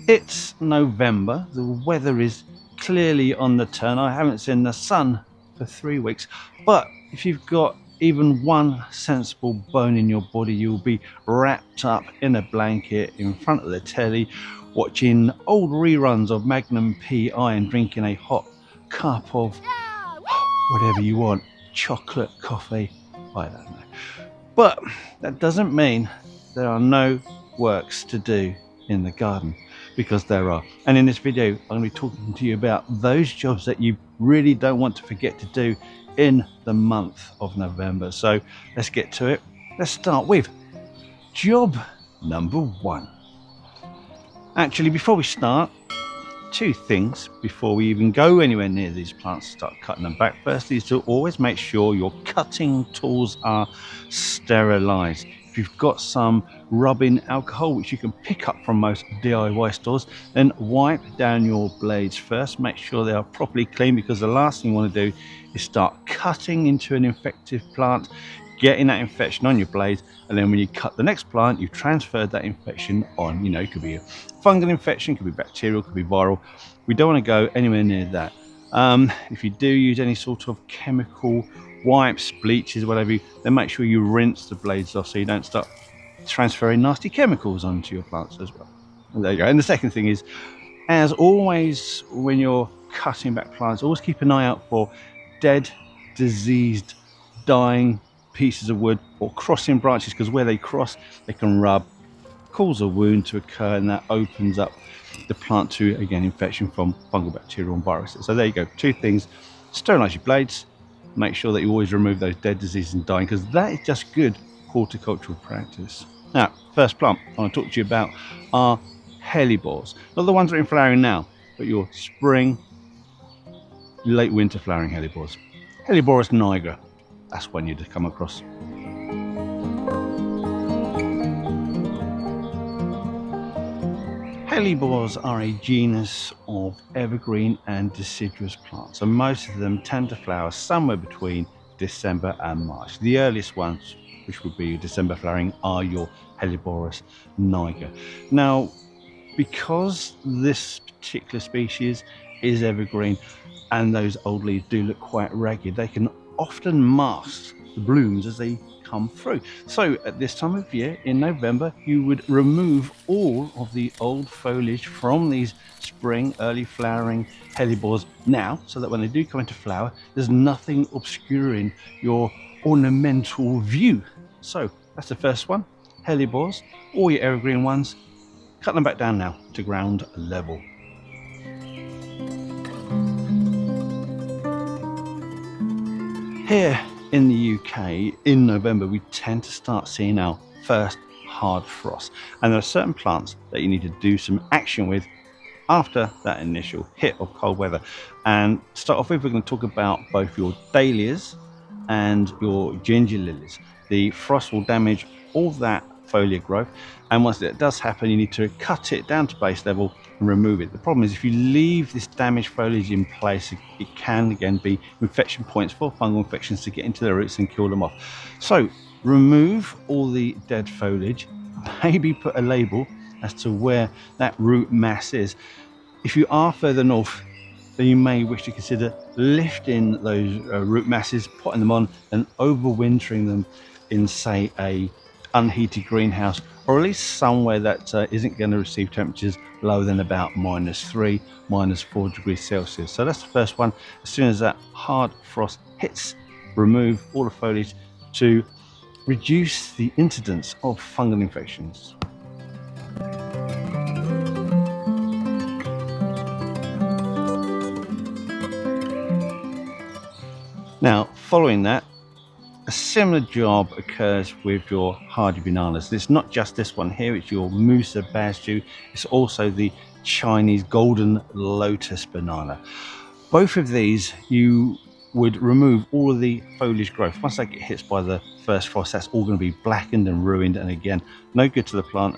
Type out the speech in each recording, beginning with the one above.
It's November, the weather is clearly on the turn. I haven't seen the sun for 3 weeks, but if you've got even one sensible bone in your body, you'll be wrapped up in a blanket in front of the telly, watching old reruns of Magnum PI and drinking a hot cup of whatever you want, chocolate, coffee, I don't know. But that doesn't mean there are no works to do in the garden, because there are. And in this video, I'm going to be talking to you about those jobs that you really don't want to forget to do in the month of November. So let's get to it. Let's start with job number 1. Actually, before we start, 2 things before we even go anywhere near these plants, start cutting them back. Firstly, is to always make sure your cutting tools are sterilized. If you've got some rubbing alcohol, which you can pick up from most DIY stores, then wipe down your blades first. Make sure they are properly clean, because the last thing you want to do is start cutting into an infected plant, getting that infection on your blades, and then when you cut the next plant, you've transferred that infection on. It could be a fungal infection, could be bacterial, could be viral. We don't want to go anywhere near that. If you do use any sort of chemical wipes, bleaches, whatever, then make sure you rinse the blades off so you don't start transferring nasty chemicals onto your plants as well. And there you go. And the second thing is, as always, when you're cutting back plants, always keep an eye out for dead, diseased, dying pieces of wood or crossing branches, because where they cross, they can rub, cause a wound to occur, and that opens up the plant to, again, infection from fungal, bacterial and viruses. So there you go, 2 things: sterilize your blades, make sure that you always remove those dead, diseases and dying, because that is just good horticultural practice. Now, first plant I want to talk to you about are hellebores. Not the ones that are in flowering now, but your spring, late winter flowering hellebores. Hellebores nigra, that's one you'd come across. Hellebores are a genus of evergreen and deciduous plants, and most of them tend to flower somewhere between December and March. The earliest ones, which would be December flowering, are your Hellebores nigra. Now, because this particular species is evergreen and those old leaves do look quite ragged, they can often mask the blooms as they come through. So at this time of year, in November, you would remove all of the old foliage from these spring early flowering hellebores now, so that when they do come into flower, there's nothing obscuring your ornamental view. So that's the first one, hellebores. All your evergreen ones, cut them back down now to ground level. Here in the UK, in November, we tend to start seeing our first hard frost, and there are certain plants that you need to do some action with after that initial hit of cold weather. And to start off with, we're going to talk about both your dahlias and your ginger lilies. The frost will damage all that foliar growth, and once that does happen, you need to cut it down to base level and remove it. The problem is, if you leave this damaged foliage in place, it can again be infection points for fungal infections to get into the roots and kill them off. So remove all the dead foliage, maybe put a label as to where that root mass is. If you are further north, then you may wish to consider lifting those root masses, putting them on and overwintering them in, say, a unheated greenhouse, or at least somewhere that isn't going to receive temperatures lower than about -3, -4 degrees Celsius. So that's the first one. As soon as that hard frost hits, remove all the foliage to reduce the incidence of fungal infections. Now, following that, a similar job occurs with your hardy bananas. It's not just this one here, it's your Musa Basju. It's also the Chinese golden lotus banana. Both of these, you would remove all of the foliage growth. Once they get hit by the first frost, that's all going to be blackened and ruined, and again, no good to the plant,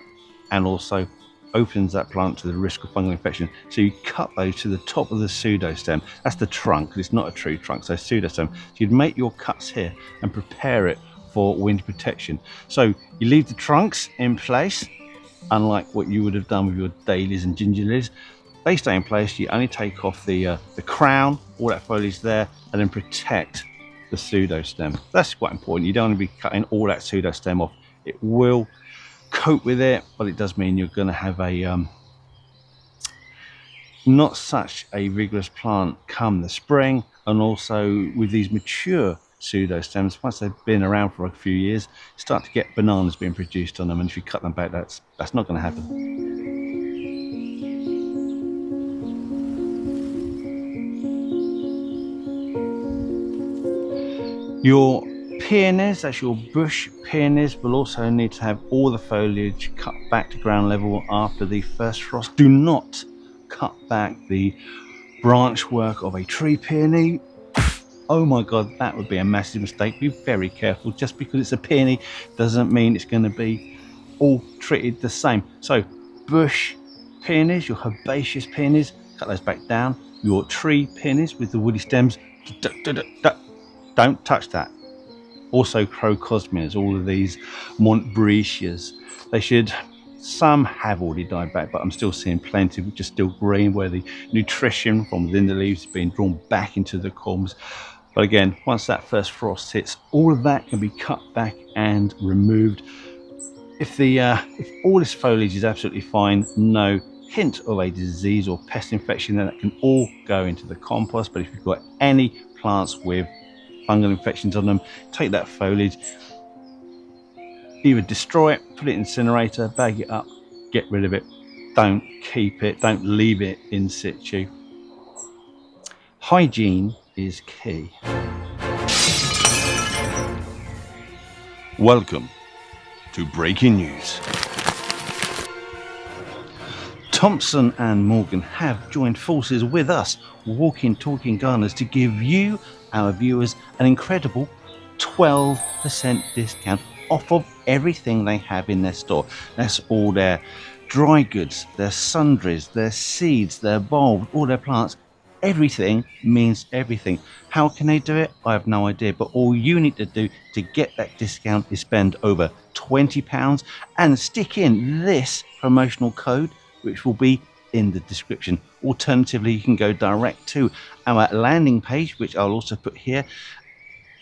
and also opens that plant to the risk of fungal infection. So you cut those to the top of the pseudostem. That's the trunk, it's not a true trunk, so pseudostem. So you'd make your cuts here and prepare it for wind protection. So you leave the trunks in place, unlike what you would have done with your dahlias and ginger lilies. They stay in place. You only take off the crown, all that foliage there, and then protect the pseudostem. That's quite important. You don't want to be cutting all that pseudostem off. It will cope with it, but it does mean you're going to have a not such a vigorous plant come the spring. And also with these mature pseudostems, once they've been around for a few years, start to get bananas being produced on them, and if you cut them back, that's not going to happen. Your peonies, that's your bush peonies, will also need to have all the foliage cut back to ground level after the first frost. Do not cut back the branch work of a tree peony. Oh my god, that would be a massive mistake. Be very careful. Just because it's a peony doesn't mean it's going to be all treated the same. So bush peonies, your herbaceous peonies, cut those back down. Your tree peonies with the woody stems, don't touch that. Also crocosmias, all of these Montbretias, they should, some have already died back, but I'm still seeing plenty which are still green, where the nutrition from within the leaves is being drawn back into the culms. But again, once that first frost hits, all of that can be cut back and removed. If all this foliage is absolutely fine, no hint of a disease or pest infection, then that can all go into the compost. But if you've got any plants with fungal infections on them, take that foliage, either destroy it, put it in incinerator, bag it up, get rid of it. Don't keep it, don't leave it in situ. Hygiene is key. Welcome to breaking news. Thompson and Morgan have joined forces with us, Walking Talking Gardeners, to give you, our viewers, an incredible 12% discount off of everything they have in their store. That's all their dry goods, their sundries, their seeds, their bulbs, all their plants. Everything means everything. How can they do it? I have no idea, but all you need to do to get that discount is spend over £20 and stick in this promotional code, which will be in the description. Alternatively, you can go direct to our landing page, which I'll also put here,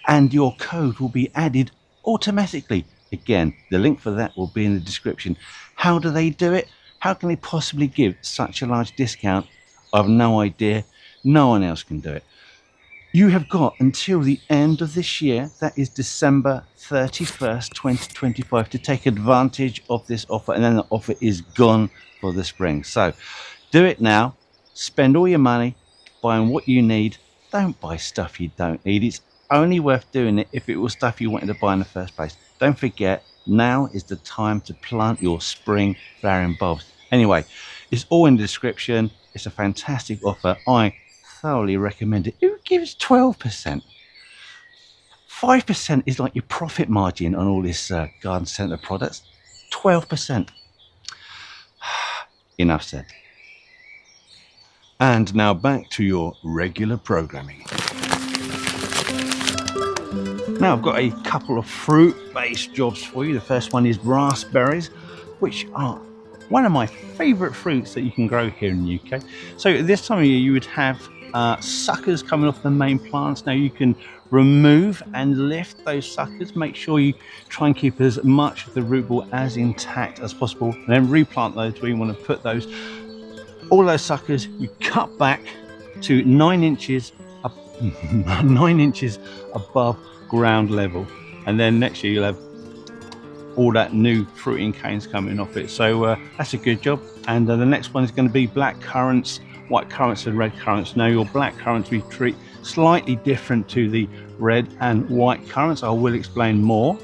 and your code will be added automatically. Again, the link for that will be in the description. How do they do it? How can they possibly give such a large discount? I have no idea. No one else can do it. You have got until the end of this year, that is December 31st, 2025, to take advantage of this offer, and then the offer is gone for the spring. So do it now. Spend all your money buying what you need. Don't buy stuff you don't need. It's only worth doing it if it was stuff you wanted to buy in the first place. Don't forget, now is the time to plant your spring flowering bulbs. Anyway, it's all in the description. It's a fantastic offer. I thoroughly recommend it. Who gives 12%? 5% is like your profit margin on all this garden centre products. 12%. Enough said. And now back to your regular programming. Now I've got a couple of fruit-based jobs for you. The first one is raspberries, which are one of my favourite fruits that you can grow here in the UK. So this time of year you would have suckers coming off the main plants. Now you can remove and lift those suckers. Make sure you try and keep as much of the root ball as intact as possible, and then replant those where you want to put those. All those suckers you cut back to 9 inches up, 9 inches above ground level, and then next year you'll have all that new fruiting canes coming off it. So that's a good job. And the next one is going to be black currants, white currants and red currants. Now your black currants we treat slightly different to the red and white currants. I will explain more.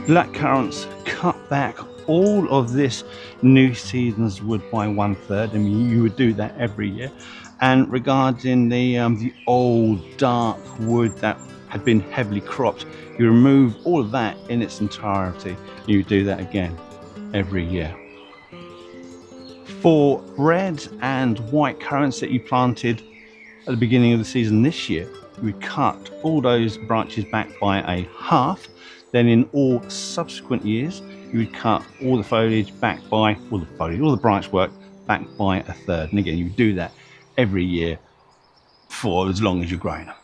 Black currants cut back all of this new season's wood by 1/3, and you would do that every year. And regarding the old dark wood that had been heavily cropped, you remove all of that in its entirety. You do that again every year. For red and white currants that you planted at the beginning of the season this year, you would cut all those branches back by a half. Then in all subsequent years, you would cut all the foliage back by, all the branch work back by a third. And again, you would do that every year for as long as you're growing them.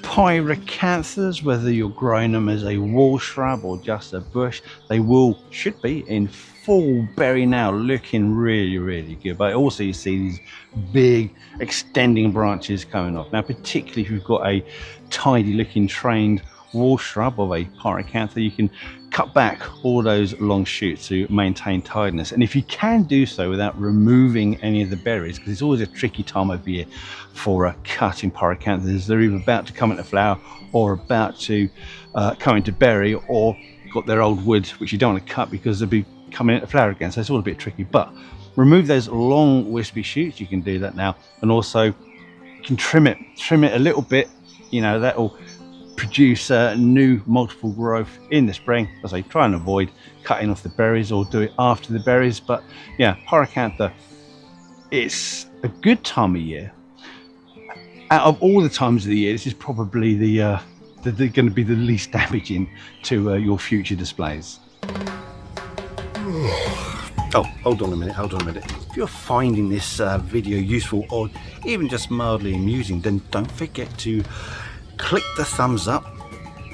Pyracanthas, whether you're growing them as a wall shrub or just a bush, they should be in full berry now, looking really good. But also you see these big extending branches coming off. Now, particularly if you've got a tidy looking trained wall shrub of a pyracantha, you can cut back all those long shoots to maintain tidiness. And if you can do so without removing any of the berries, because it's always a tricky time of year for cutting pyracanthas, they're either about to come into flower or about to come into berry, or got their old wood which you don't want to cut because they'll be coming into flower again. So it's all a bit tricky, but remove those long wispy shoots. You can do that now, and also you can trim it a little bit. You know, that'll produce new multiple growth in the spring. As I try and avoid cutting off the berries or do it after the berries. But yeah, pyracantha, it's a good time of year. Out of all the times of the year, this is probably the going to be the least damaging to your future displays. Oh, hold on a minute. If you're finding this video useful or even just mildly amusing, then don't forget to click the thumbs up,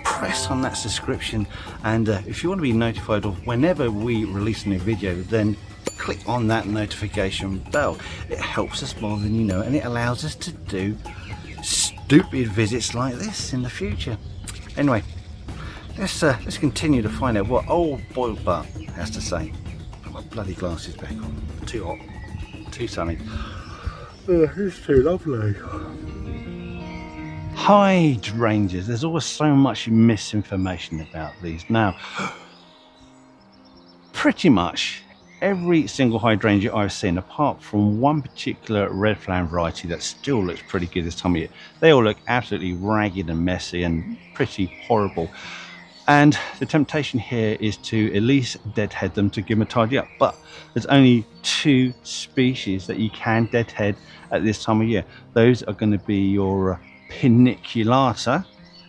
press on that subscription, and if you want to be notified of whenever we release a new video, then click on that notification bell. It helps us more than you know, and it allows us to do stupid visits like this in the future. Anyway, let's continue to find out what old boiled butt has to say. Put my bloody glasses back on. Too hot, too sunny. It's too lovely. Hydrangeas, there's always so much misinformation about these. Now, pretty much every single hydrangea I've seen, apart from one particular red flame variety that still looks pretty good this time of year, they all look absolutely ragged and messy and pretty horrible. And the temptation here is to at least deadhead them to give them a tidy up. But there's only 2 species that you can deadhead at this time of year. Those are going to be your paniculata,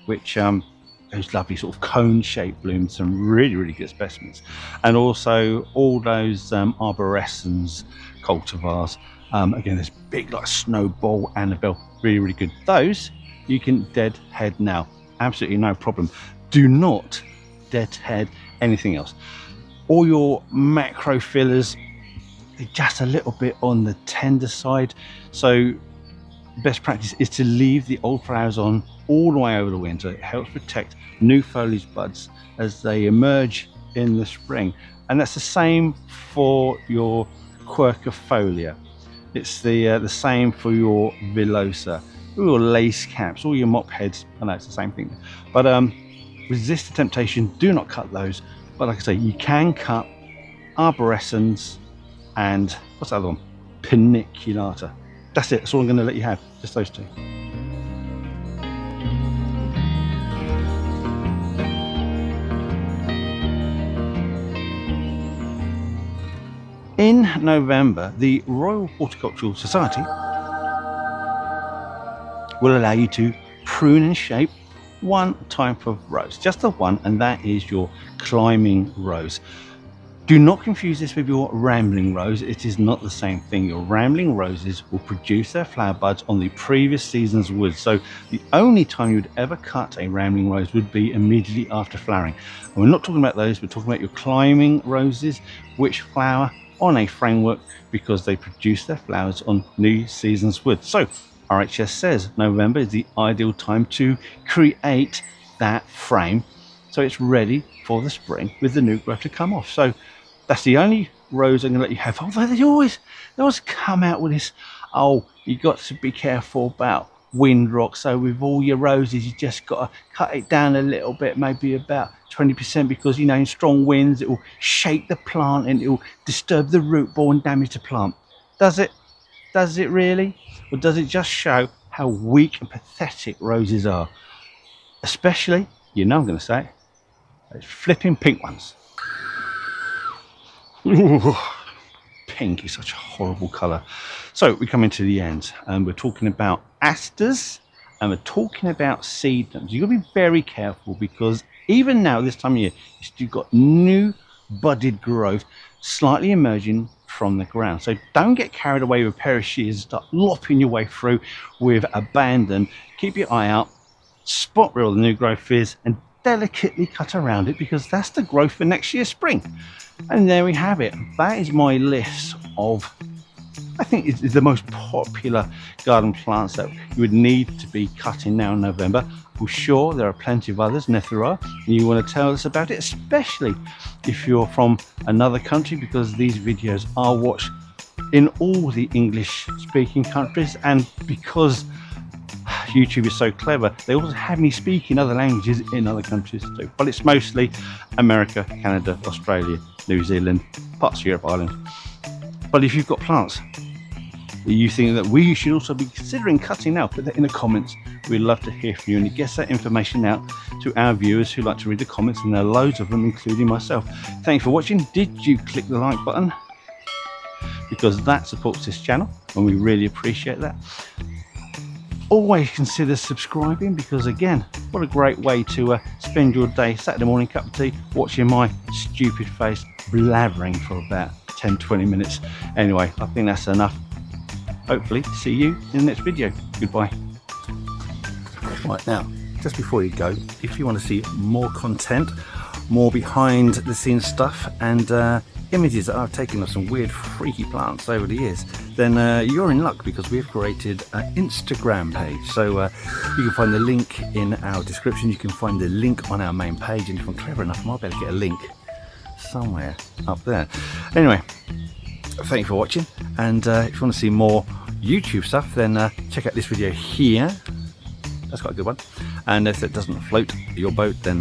which those lovely sort of cone-shaped blooms, some really good specimens, and also all those arborescens cultivars. Again, this big like snowball Annabelle, really good. Those you can deadhead now, absolutely no problem. Do not deadhead anything else. All your macro fillers, they're just a little bit on the tender side, so best practice is to leave the old flowers on all the way over the winter. It helps protect new foliage buds as they emerge in the spring, and that's the same for your quercifolia. It's the same for your villosa, all your lace caps, all your mop heads. I know it's the same thing, but resist the temptation. Do not cut those. But like I say, you can cut arborescens and what's the other one? Paniculata. That's it. That's all I'm going to let you have. Just those 2. In November, the Royal Horticultural Society will allow you to prune and shape one type of rose, just the one, and that is your climbing rose. Do not confuse this with your rambling rose. It is not the same thing. Your rambling roses will produce their flower buds on the previous season's wood. So the only time you would ever cut a rambling rose would be immediately after flowering. And we're not talking about those, we're talking about your climbing roses, which flower on a framework because they produce their flowers on new season's wood. So RHS says November is the ideal time to create that frame so it's ready for the spring with the new growth to come off. So that's the only rose I'm going to let you have. Although they always come out with this, oh, you got to be careful about windrock. So with all your roses, you just got to cut it down a little bit, maybe about 20%, because you know in strong winds it will shake the plant and it will disturb the root ball and damage the plant. Does it? Does it really? Or does it just show how weak and pathetic roses are? Especially, you know I'm going to say it, those flipping pink ones. pink. It's such a horrible colour. So we come into the end and we're talking about asters and we're talking about seedlings. You've got to be very careful because even now, this time of year, you've got new budded growth slightly emerging from the ground. So don't get carried away with a pair of shears and start lopping your way through with abandon. Keep your eye out, spot where all the new growth is, and delicately cut around it because that's the growth for next year's spring. And there we have it. That is my list of, I think it's the most popular garden plants that you would need to be cutting now in November. I'm sure there are plenty of others, and if there are, and you want to tell us about it, especially if you're from another country, because these videos are watched in all the English speaking countries, and because YouTube is so clever, they also have me speaking other languages in other countries too. But it's mostly America, Canada, Australia, New Zealand, parts of Europe, Ireland. But if you've got plants that you think that we should also be considering cutting now, put that in the comments. We'd love to hear from you, and it gets that information out to our viewers who like to read the comments, and there are loads of them, including myself. Thanks for watching. Did you click the like button? Because that supports this channel and we really appreciate that. Always consider subscribing because, again, what a great way to spend your day, Saturday morning cup of tea, watching my stupid face blabbering for about 10-20 minutes. Anyway, I think that's enough. Hopefully see you in the next video. Goodbye. Right, now, just before you go, if you want to see more content, more behind the scenes stuff, and images that I've taken of some weird freaky plants over the years, then you're in luck because we've created an Instagram page. So you can find the link in our description. You can find the link on our main page, and if I'm clever enough, I might be able to get a link somewhere up there. Anyway, thank you for watching, and if you want to see more YouTube stuff, then check out this video here. That's quite a good one. And if it doesn't float your boat, then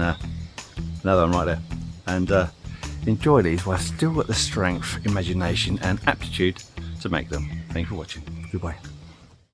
another one right there. And enjoy these while I've still got the strength, imagination and aptitude to make them. Thank you for watching. Goodbye.